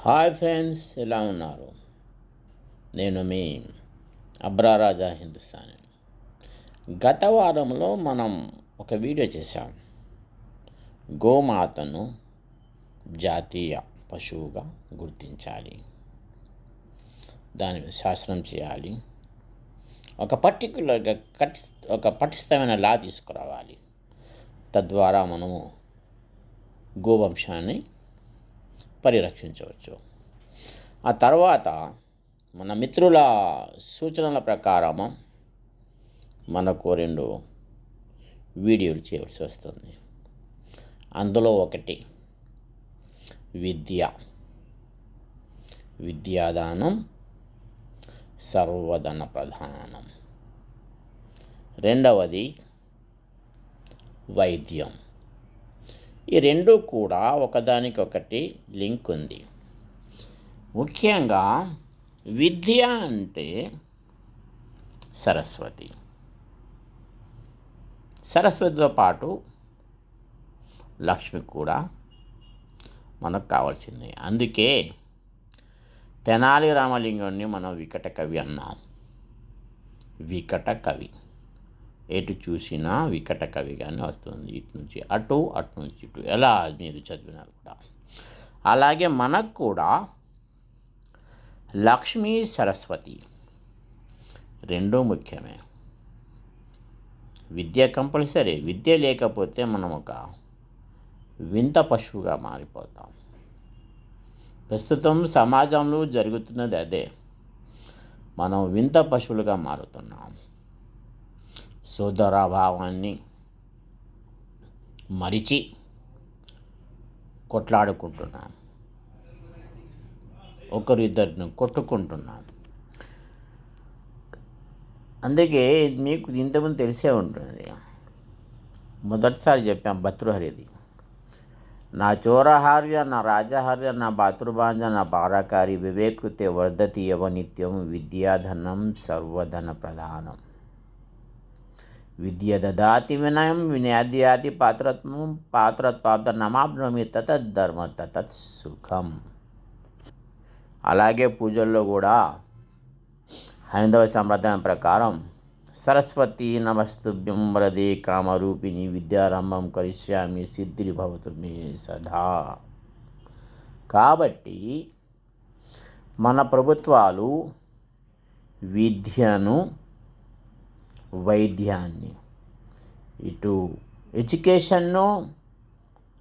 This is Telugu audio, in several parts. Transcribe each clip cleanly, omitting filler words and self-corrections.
హాయ్ ఫ్రెండ్స్, ఎలా ఉన్నారు? నేను మీ అబ్రారాజా హిందుస్థానీ. గత వారంలో మనం ఒక వీడియో చేశాం. గోమాతను జాతీయ పశువుగా గుర్తించాలి, దానిని శాసనం చేయాలి, ఒక పటిష్టమైన లా తీసుకురావాలి. తద్వారా మనము గోవంశాన్ని పరిరక్షించవచ్చు. ఆ తర్వాత మన మిత్రుల సూచనల ప్రకారము మనకు 2 వీడియోలు చేయవలసి వస్తుంది. అందులో ఒకటి విద్యాదానం సర్వధన ప్రధానం. రెండవది వైద్యం. ఈ 2 కూడా ఒకదానికొకటి లింక్ ఉంది. ముఖ్యంగా విద్య అంటే సరస్వతితో పాటు లక్ష్మి కూడా మనకు కావాల్సింది. అందుకే తెనాలి రామలింగాన్ని మనం వికట కవి అన్నాం. వికట కవి, ఎటు చూసినా వికట కవిగానే వస్తుంది. ఇటు నుంచి అటు, అటు నుంచి ఇటు, ఎలా మీరు చదివినారు కూడా. అలాగే మనకు కూడా లక్ష్మీ సరస్వతి 2 ముఖ్యమే. విద్య కంపల్సరీ. విద్య లేకపోతే మనం ఒక వింత పశువుగా మారిపోతాం. ప్రస్తుతం సమాజంలో జరుగుతున్నది అదే. మనం వింత పశువులుగా మారుతున్నాం. సోదరాభావాన్ని మరిచి కొట్లాడుకుంటున్నాం. ఒకరిద్దరిని కొట్టుకుంటున్నాం. అందుకే మీకు ఇంతకుముందు తెలిసే ఉంటుంది. మొదటిసారి చెప్పాం భర్తృహరిది. నా చోరహార్య నా రాజహార్య నా భాతృభాంజ నా పారాకారి వివేకృతే వర్ధతి యవనిత్యం విద్యాధనం సర్వధన ప్రధానం. విద్య దదాతి వినయం వినయాద్యాతి పాత్రత్వం పాత్రత్వాబ్ద నమాప్నోమి తతద్ధర్మ తతత్ సుఖం. అలాగే పూజల్లో కూడా హైందవ సంప్రదాయం ప్రకారం సరస్వతి నమస్తుభ్యం వరదే కామరూపిణి విద్యారంభం కరిష్యామి సిద్ధిర్భవతు మే సదా. కాబట్టి మన ప్రభుత్వాలు విద్యను, వైద్యాన్ని, ఇటు ఎడ్యుకేషన్ను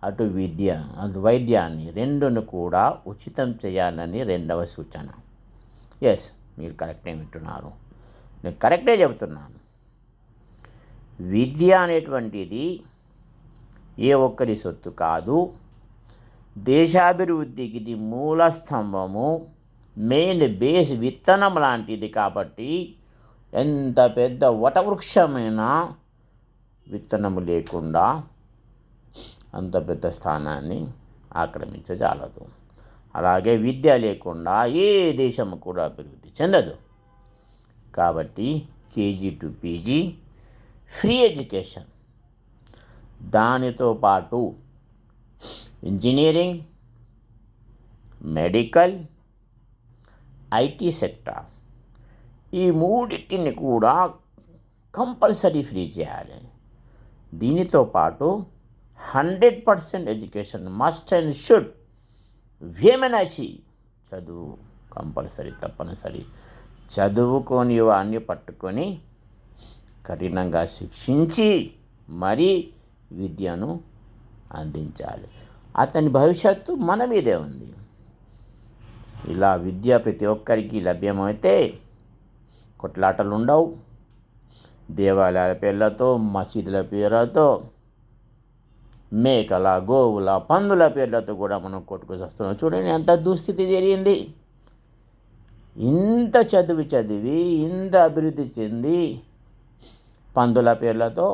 అటు వైద్యాన్ని 2ను కూడా ఉచితం చేయాలని 2వ సూచన. ఎస్, మీరు కరెక్టే వింటున్నారు. నేను కరెక్టే చెబుతున్నాను. విద్య అనేటువంటిది ఏ ఒక్కరి సొత్తు కాదు. దేశాభివృద్ధికి ఇది మూల స్తంభము, మెయిన్ బేస్, విత్తనం లాంటిది. కాబట్టి ఎంత పెద్ద వటవృక్షమైన విత్తనము లేకుండా అంత పెద్ద స్థానాన్ని ఆక్రమించజాలదు. అలాగే విద్య లేకుండా ఏ దేశము కూడా అభివృద్ధి చెందదు. కాబట్టి KG to PG free education, దానితో పాటు ఇంజనీరింగ్, మెడికల్, ఐటీ సెక్టార్, ఈ 3టిని కూడా కంపల్సరీ ఫ్రీ చేయాలి. దీనితో పాటు 100% ఎడ్యుకేషన్ మస్ట్ అండ్ షుడ్ వేమనాచి. చదువు కంపల్సరీ, తప్పనిసరి. చదువుకొని వాడిని పట్టుకొని కఠినంగా శిక్షించి మరీ విద్యను అందించాలి. అతని భవిష్యత్తు మన మీదే ఉంది. ఇలా విద్య ప్రతి ఒక్కరికి లభ్యమైతే కొట్లాటలు ఉండవు. దేవాలయాల పేర్లతో, మసీదుల పేర్లతో, మేకల, గోవుల, పందుల పేర్లతో కూడా మనం కొట్టుకు వస్తున్నాం. చూడండి ఎంత దుస్థితి జరిగింది. ఇంత చదివి ఇంత అభివృద్ధి చెంది పందుల పేర్లతో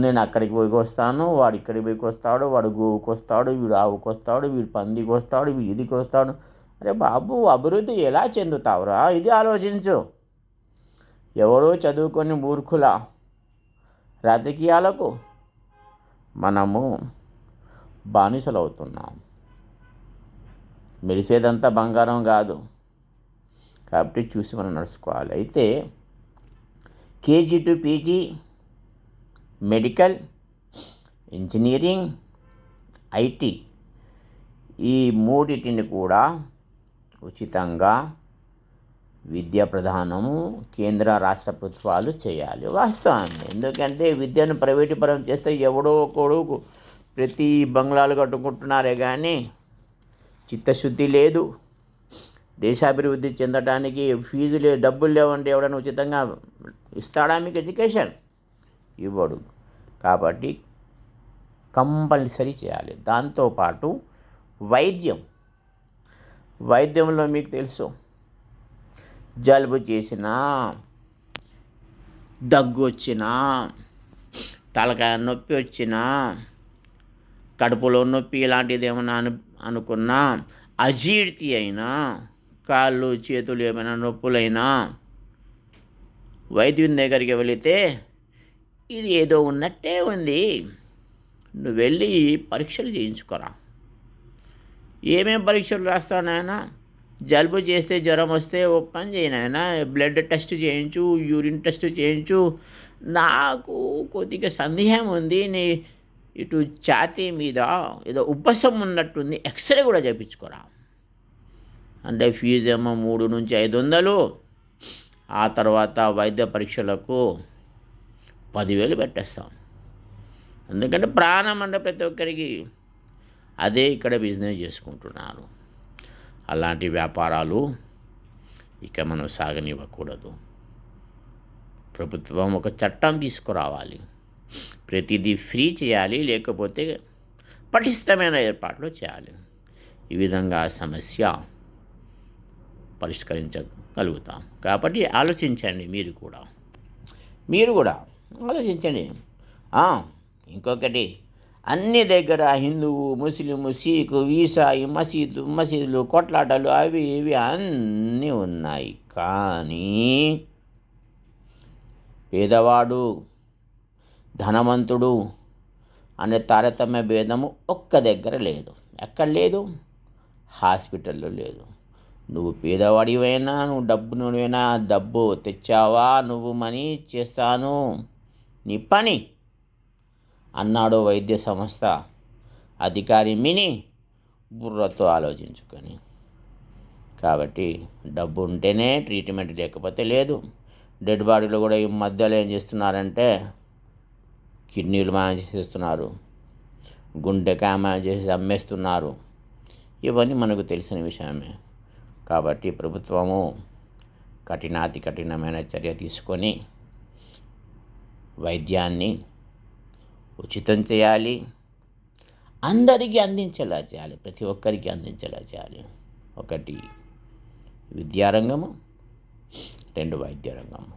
నేను అక్కడికి పోయి వస్తాను, వాడు ఇక్కడికి పోయికి వస్తాడు, వాడు గోవుకి వస్తాడు, వీడు ఆవుకి వస్తాడు, వీడు పందికి వస్తాడు, వీడు ఇదికి వస్తాడు. అరే బాబు, అభివృద్ధి ఎలా చెందుతావురా? ఇది ఆలోచించు. ఎవరో చదువుకొని మూర్ఖుల రాజకీయాలకు మనము బానిసలవుతున్నాం. మెరిసేదంతా బంగారం కాదు. కాబట్టి చూసి మనం నడుచుకోవాలి. అయితే KG to PG, medical, engineering, IT ఈ మూడిటిని కూడా ఉచితంగా విద్యా ప్రధానము కేంద్ర రాష్ట్ర ప్రభుత్వాలు చేయాలి. వాస్తవాన్ని ఎందుకంటే విద్యను ప్రైవేటీపరం చేస్తే ఎవడో ఒకడు ప్రతి బంగ్లాలు కట్టుకుంటున్నారే కానీ చిత్తశుద్ధి లేదు. దేశాభివృద్ధి చెందడానికి ఫీజులు డబ్బులు లేవంటే ఎవడైనా ఉచితంగా ఇస్తాడా మీకు ఎడ్యుకేషన్? ఇవ్వడు. కాబట్టి కంపల్సరీ చేయాలి. దాంతోపాటు వైద్యంలో మీకు తెలుసు, జలుబు చేసినా, దగ్గు వచ్చినా, తలకాయ నొప్పి వచ్చినా, కడుపులో నొప్పి ఇలాంటిది ఏమైనా అనుకున్నా, అజీర్తి అయినా, కాళ్ళు చేతులు ఏమైనా నొప్పులైనా వైద్యుని దగ్గరికి వెళితే ఇది ఏదో ఉన్నట్టే ఉంది, నువ్వు వెళ్ళి పరీక్షలు చేయించుకోరా. ఏమేమి పరీక్షలు రాస్తావు నాయన? జలుబు చేస్తే జ్వరం వస్తే ఓ పని చేయనాయన, బ్లడ్ టెస్ట్ చేయించు, యూరిన్ టెస్ట్ చేయించు. నాకు కొద్దిగా సందేహం ఉంది, నీ ఇటు ఛాతీ మీద ఏదో ఉబ్బసం ఉన్నట్టుంది, ఎక్స్రే కూడా చేయించుకోరా. అంటే ఫీజు ఏమో 3 నుంచి 500, ఆ తర్వాత వైద్య పరీక్షలకు 10,000 పెట్టేస్తాం. ఎందుకంటే ప్రాణం అంటే ప్రతి ఒక్కరికి అదే ఇక్కడ బిజినెస్ చేసుకుంటున్నారు. అలాంటి వ్యాపారాలు ఇక మనం సాగనివ్వకూడదు. ప్రభుత్వం ఒక చట్టం తీసుకురావాలి, ప్రతిదీ ఫ్రీ చేయాలి, లేకపోతే పటిష్టమైన ఏర్పాట్లు చేయాలి. ఈ విధంగా సమస్య పరిష్కరించగలుగుతాం. కాబట్టి ఆలోచించండి, మీరు కూడా ఆలోచించండి. ఇంకొకటి, అన్ని దగ్గర హిందువు, ముస్లిము, సిఖు, ఈసాయి, మసీదులు, కొట్లాటలు అవి ఇవి అన్నీ ఉన్నాయి. కానీ పేదవాడు, ధనవంతుడు అనే తారతమ్య భేదము ఒక్క దగ్గర లేదు. ఎక్కడ లేదు? హాస్పిటల్లో లేదు. నువ్వు పేదవాడివైనా, నువ్వైనా, డబ్బు తెచ్చావా, నువ్వు మనీ చేస్తాను నీ పని అన్నాడు వైద్య సంస్థ అధికారి బుర్రతో ఆలోచించుకొని. కాబట్టి డబ్బు ఉంటేనే ట్రీట్మెంట్, లేకపోతే లేదు. డెడ్ బాడీలో కూడా ఈ మధ్యలో ఏం చేస్తున్నారంటే కిడ్నీలు మాయం చేసేస్తున్నారు, గుండెకాయ మాయం చేసి అమ్మేస్తున్నారు. ఇవన్నీ మనకు తెలిసిన విషయమే. కాబట్టి ప్రభుత్వము కఠినాతి కఠినమైన చర్య తీసుకొని వైద్యాన్ని ఉచితం చేయాలి, అందరికీ అందించేలా చేయాలి, ప్రతి ఒక్కరికి అందించేలా చేయాలి. 1 విద్యారంగము, 2 వైద్య రంగము.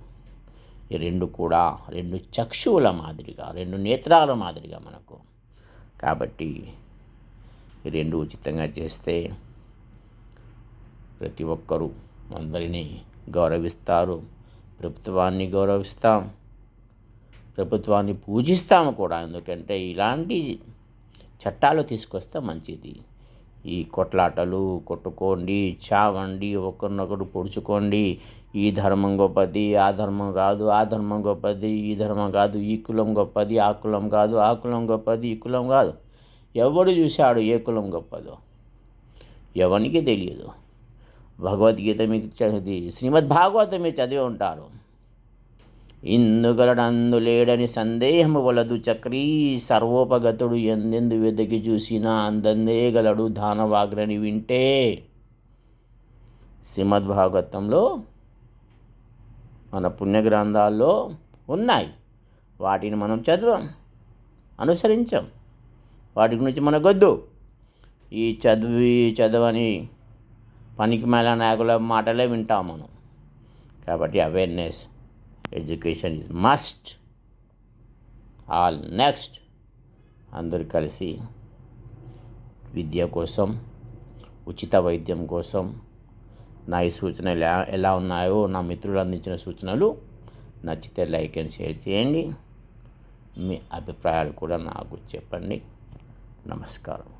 ఈ 2 కూడా 2 చక్షువుల మాదిరిగా, 2 నేత్రాల మాదిరిగా మనకు. కాబట్టి ఈ 2 ఉచితంగా చేస్తే ప్రతి ఒక్కరూ అందరినీ గౌరవిస్తారు, ప్రభుత్వాన్ని గౌరవిస్తాం, ప్రభుత్వాన్ని పూజిస్తాము కూడా. ఎందుకంటే ఇలాంటి చట్టాలు తీసుకొస్తే మంచిది. ఈ కొట్లాటలు, కొట్టుకోండి, చావండి, ఒకరినొకరు పొడుచుకోండి, ఈ ధర్మం గొప్పది, ఆ ధర్మం కాదు, ఆ ధర్మం గొప్పది, ఈ ధర్మం కాదు, ఈ కులం గొప్పది, ఆ కులం కాదు, ఆ కులం గొప్పది, ఈ కులం కాదు. ఎవడు చూశాడు ఏ కులం గొప్పదో? ఎవరికి తెలియదు. భగవద్గీత మీకు శ్రీమద్ భాగవతం మీరు చదివి ఉంటారు. ఇందుగలడందు లేడని సందేహము వలదు, చక్రీ సర్వోపగతుడు ఎందెందు వెదకి చూసినా అందందే గలడు దానవాగ్రని వింటే. శ్రీమద్ భాగవతంలో మన పుణ్యగ్రంథాల్లో ఉన్నాయి. వాటిని మనం అనుసరించాం. వాటి గురించి మనకొద్దు. ఈ చదవని పనికి మేళ నాయకుల మాటలే వింటాం మనం. కాబట్టి awareness, education is must. All next అందరూ కలిసి విద్య కోసం, ఉచిత వైద్యం కోసం నా ఈ సూచనలు ఎలా ఉన్నాయో, నా మిత్రులు అందించిన సూచనలు నచ్చితే లైక్ అండ్ షేర్ చేయండి. మీ అభిప్రాయాలు కూడా నాకు చెప్పండి. నమస్కారం.